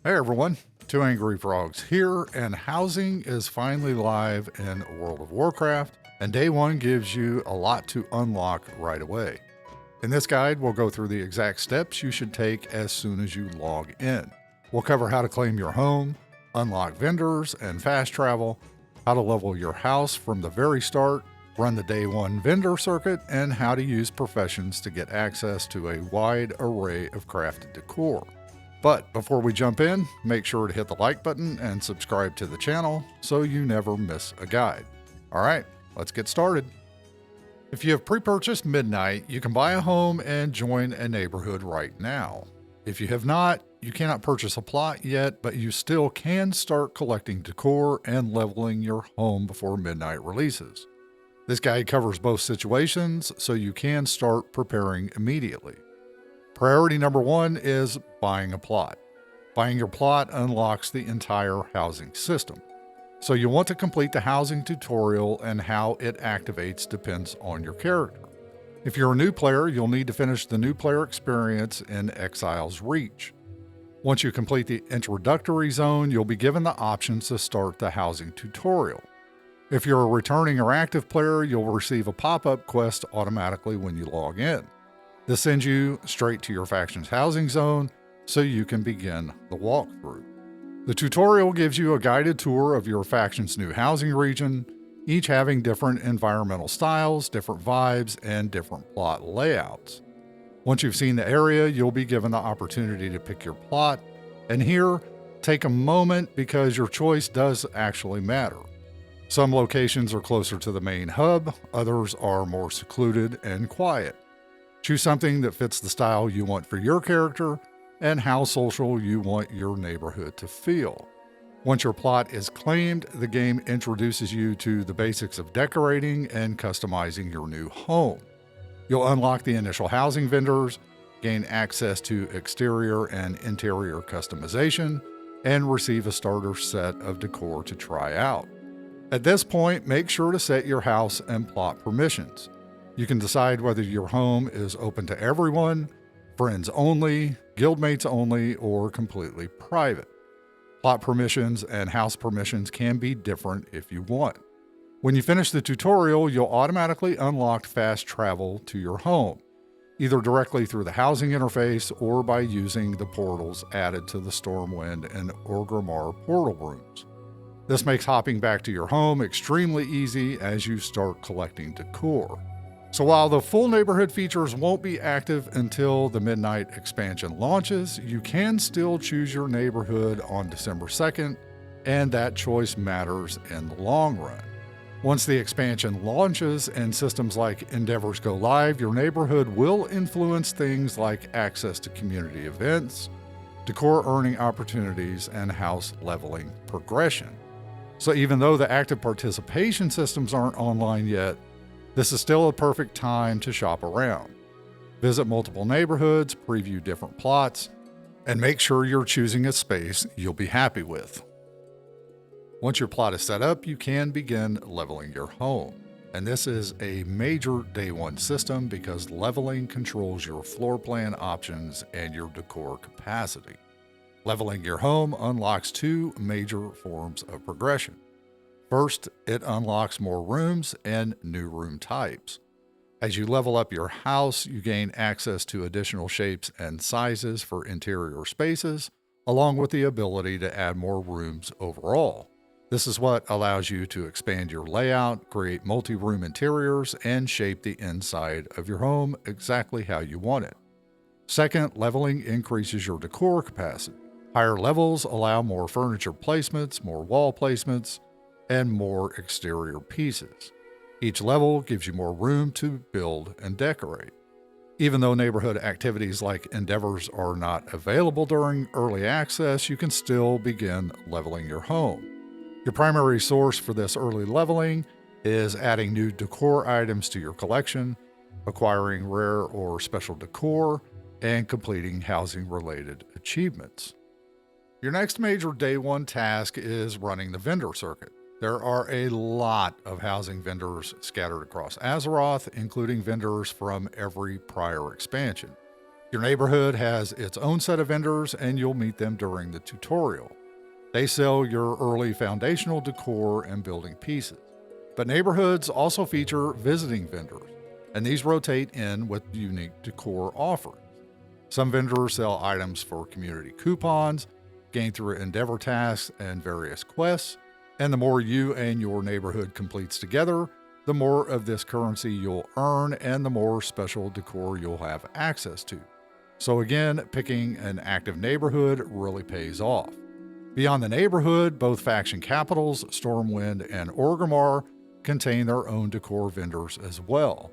Hey everyone, TwoAngryFrogs here, and housing is finally live in World of Warcraft, and day one gives you a lot to unlock right away. In this guide, we'll go through the exact steps you should take as soon as you log in. We'll cover how to claim your home, unlock vendors and fast travel, how to level your house from the very start, run the day one vendor circuit, and how to use professions to get access to a wide array of crafted decor. But before we jump in, make sure to hit the like button and subscribe to the channel so you never miss a guide. All right, let's get started. If you have pre-purchased Midnight, you can buy a home and join a neighborhood right now. If you have not, you cannot purchase a plot yet, but you still can start collecting decor and leveling your home before Midnight releases. This guide covers both situations, so you can start preparing immediately. Priority number one is buying a plot. Buying your plot unlocks the entire housing system. So you want to complete the housing tutorial, and how it activates depends on your character. If you're a new player, you'll need to finish the new player experience in Exile's Reach. Once you complete the introductory zone, you'll be given the options to start the housing tutorial. If you're a returning or active player, you'll receive a pop-up quest automatically when you log in. This sends you straight to your faction's housing zone so you can begin the walkthrough. The tutorial gives you a guided tour of your faction's new housing region, each having different environmental styles, different vibes, and different plot layouts. Once you've seen the area, you'll be given the opportunity to pick your plot, and here, take a moment because your choice does actually matter. Some locations are closer to the main hub, others are more secluded and quiet. Choose something that fits the style you want for your character and how social you want your neighborhood to feel. Once your plot is claimed, the game introduces you to the basics of decorating and customizing your new home. You'll unlock the initial housing vendors, gain access to exterior and interior customization, and receive a starter set of decor to try out. At this point, make sure to set your house and plot permissions. You can decide whether your home is open to everyone, friends only, guildmates only, or completely private. Plot permissions and house permissions can be different if you want. When you finish the tutorial, you'll automatically unlock fast travel to your home, either directly through the housing interface or by using the portals added to the Stormwind and Orgrimmar portal rooms. This makes hopping back to your home extremely easy as you start collecting decor. So while the full neighborhood features won't be active until the Midnight expansion launches, you can still choose your neighborhood on December 2nd, and that choice matters in the long run. Once the expansion launches and systems like Endeavors go live, your neighborhood will influence things like access to community events, decor earning opportunities, and house leveling progression. So even though the active participation systems aren't online yet, this is still a perfect time to shop around. Visit multiple neighborhoods, preview different plots, and make sure you're choosing a space you'll be happy with. Once your plot is set up, you can begin leveling your home. And this is a major day one system because leveling controls your floor plan options and your decor capacity. Leveling your home unlocks two major forms of progression. First, it unlocks more rooms and new room types. As you level up your house, you gain access to additional shapes and sizes for interior spaces, along with the ability to add more rooms overall. This is what allows you to expand your layout, create multi-room interiors, and shape the inside of your home exactly how you want it. Second, leveling increases your decor capacity. Higher levels allow more furniture placements, more wall placements, and more exterior pieces. Each level gives you more room to build and decorate. Even though neighborhood activities like Endeavors are not available during early access, you can still begin leveling your home. Your primary source for this early leveling is adding new decor items to your collection, acquiring rare or special decor, and completing housing-related achievements. Your next major day one task is running the vendor circuit. There are a lot of housing vendors scattered across Azeroth, including vendors from every prior expansion. Your neighborhood has its own set of vendors, and you'll meet them during the tutorial. They sell your early foundational decor and building pieces. But neighborhoods also feature visiting vendors, and these rotate in with unique decor offerings. Some vendors sell items for community coupons, gained through endeavor tasks and various quests, and the more you and your neighborhood completes together, the more of this currency you'll earn and the more special decor you'll have access to. So again, picking an active neighborhood really pays off. Beyond the neighborhood, both faction capitals, Stormwind and Orgrimmar, contain their own decor vendors as well.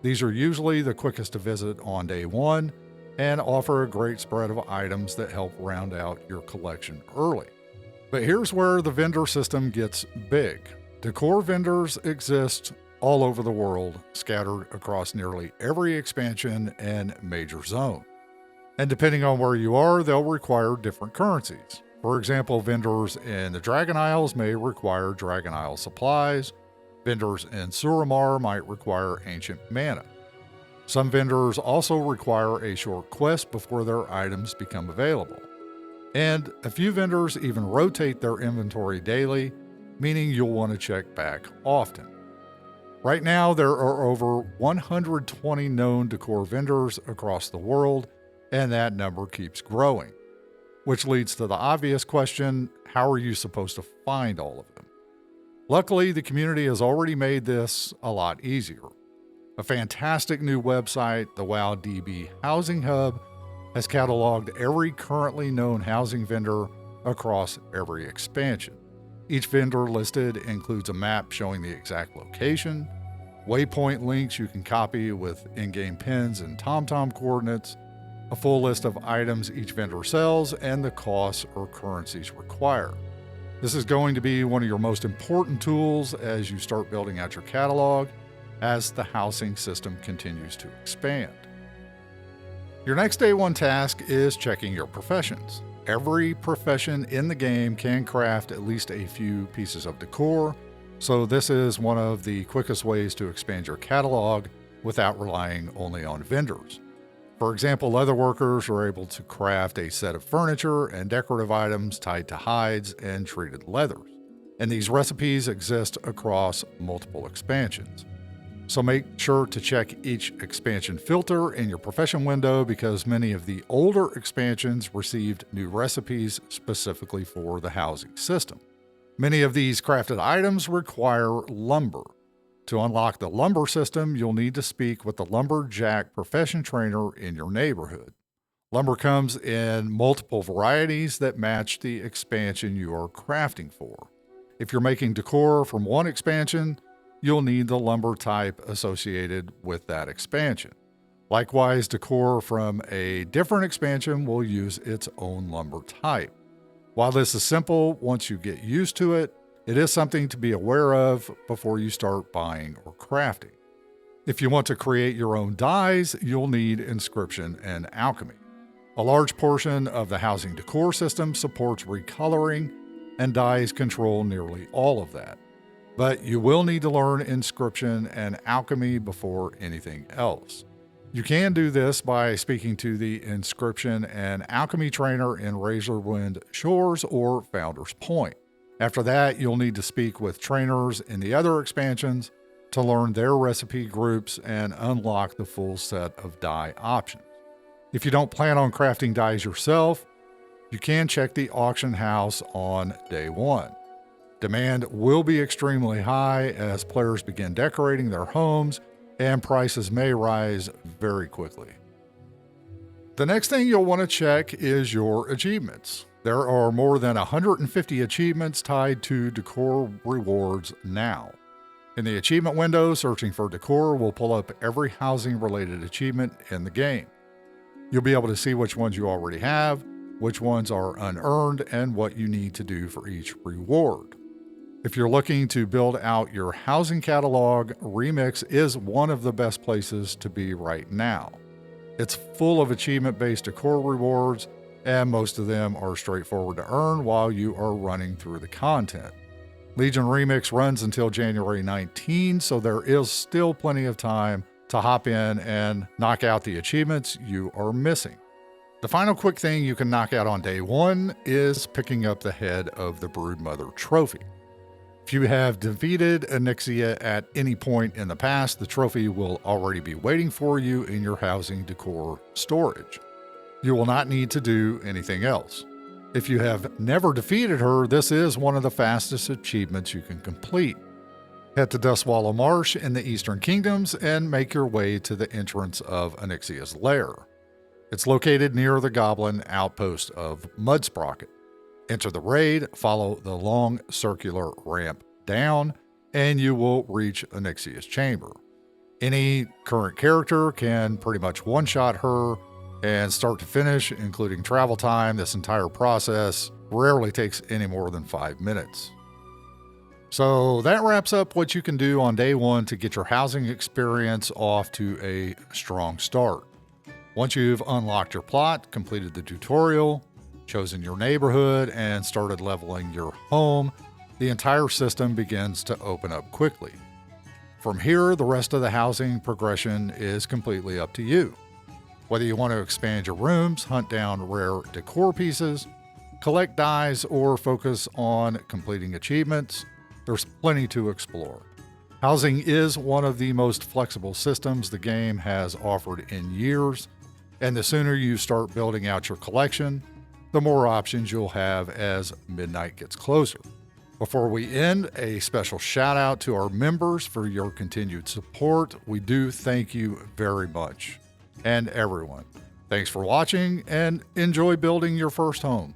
These are usually the quickest to visit on day one and offer a great spread of items that help round out your collection early. But here's where the vendor system gets big. Decor vendors exist all over the world, scattered across nearly every expansion and major zone. And depending on where you are, they'll require different currencies. For example, vendors in the Dragon Isles may require Dragon Isle supplies. Vendors in Suramar might require ancient mana. Some vendors also require a short quest before their items become available. And a few vendors even rotate their inventory daily, meaning you'll want to check back often. Right now, there are over 120 known decor vendors across the world, and that number keeps growing. Which leads to the obvious question, how are you supposed to find all of them? Luckily, the community has already made this a lot easier. A fantastic new website, the WoW DB Housing Hub, has cataloged every currently known housing vendor across every expansion. Each vendor listed includes a map showing the exact location, waypoint links you can copy with in-game pins and TomTom coordinates, a full list of items each vendor sells, and the costs or currencies required. This is going to be one of your most important tools as you start building out your catalog as the housing system continues to expand. Your next day one task is checking your professions. Every profession in the game can craft at least a few pieces of decor, so this is one of the quickest ways to expand your catalog without relying only on vendors. For example, leatherworkers are able to craft a set of furniture and decorative items tied to hides and treated leathers, and these recipes exist across multiple expansions. So make sure to check each expansion filter in your profession window because many of the older expansions received new recipes specifically for the housing system. Many of these crafted items require lumber. To unlock the lumber system, you'll need to speak with the lumberjack profession trainer in your neighborhood. Lumber comes in multiple varieties that match the expansion you are crafting for. If you're making decor from one expansion, you'll need the lumber type associated with that expansion. Likewise, decor from a different expansion will use its own lumber type. While this is simple, once you get used to it, it is something to be aware of before you start buying or crafting. If you want to create your own dyes, you'll need inscription and alchemy. A large portion of the housing decor system supports recoloring, and dyes control nearly all of that. But you will need to learn inscription and alchemy before anything else. You can do this by speaking to the inscription and alchemy trainer in Razorwind Shores or Founder's Point. After that, you'll need to speak with trainers in the other expansions to learn their recipe groups and unlock the full set of dye options. If you don't plan on crafting dyes yourself, you can check the auction house on day one. Demand will be extremely high as players begin decorating their homes, and prices may rise very quickly. The next thing you'll want to check is your achievements. There are more than 150 achievements tied to decor rewards now. In the achievement window, searching for decor will pull up every housing-related achievement in the game. You'll be able to see which ones you already have, which ones are unearned, and what you need to do for each reward. If you're looking to build out your housing catalog, Remix is one of the best places to be right now. It's full of achievement-based decor rewards, and most of them are straightforward to earn while you are running through the content. Legion Remix runs until January 19, so there is still plenty of time to hop in and knock out the achievements you are missing. The final quick thing you can knock out on day 1 is picking up the head of the Broodmother trophy. If you have defeated Onyxia at any point in the past, the trophy will already be waiting for you in your housing decor storage. You will not need to do anything else. If you have never defeated her, this is one of the fastest achievements you can complete. Head to Dustwallow Marsh in the Eastern Kingdoms and make your way to the entrance of Onyxia's lair. It's located near the goblin outpost of Mudsprocket. Enter the raid, follow the long circular ramp down, and you will reach Onyxia's chamber. Any current character can pretty much one-shot her, and start to finish, including travel time. This entire process rarely takes any more than 5 minutes. So that wraps up what you can do on day 1 to get your housing experience off to a strong start. Once you've unlocked your plot, completed the tutorial, chosen your neighborhood, and started leveling your home, the entire system begins to open up quickly. From here, the rest of the housing progression is completely up to you. Whether you want to expand your rooms, hunt down rare decor pieces, collect dies, or focus on completing achievements, there's plenty to explore. Housing is one of the most flexible systems the game has offered in years, and the sooner you start building out your collection, the more options you'll have as midnight gets closer. Before we end, a special shout out to our members for your continued support. We do thank you very much. And everyone, thanks for watching and enjoy building your first home.